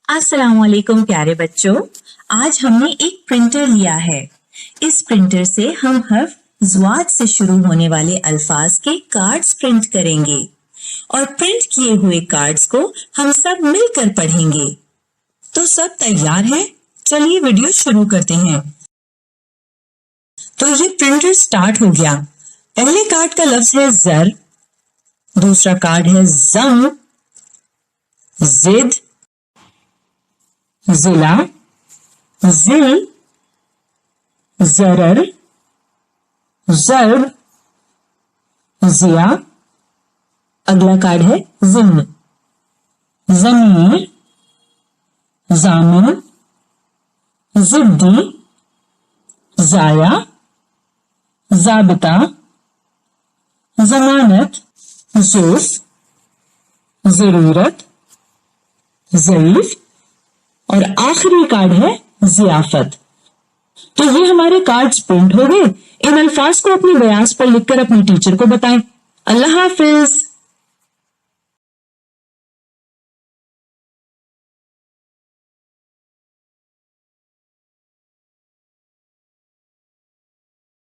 अस्सलाम वालेकुम प्यारे बच्चों, आज हमने एक प्रिंटर लिया है। इस प्रिंटर से हम हर्फ ज़्वाद से शुरू होने वाले अल्फाज के कार्ड्स प्रिंट करेंगे और प्रिंट किए हुए कार्ड्स को हम सब मिलकर पढ़ेंगे। तो सब तैयार है? चलिए वीडियो शुरू करते हैं। तो ये प्रिंटर स्टार्ट हो गया। पहले कार्ड का लफ्ज है ज़र, दूसरा कार्ड है ज़म, ज़िद, ज़िला, ज़िल, ज़रर, ज़र्ब, ज़िया। अगला कार्ड है ज़िम्न, ज़मीर, ज़ामिन, ज़िद्दी, ज़ाया, ज़ाबिता, ज़मानत, ज़ुर्फ, ज़रूरत, ज़ईफ और आखिरी कार्ड है ज़ियाफत। तो ये हमारे कार्ड्स प्रिंट हो गए। इन अल्फाज को अपने बयास पर लिखकर अपने टीचर को बताएं। अल्लाह हाफिज।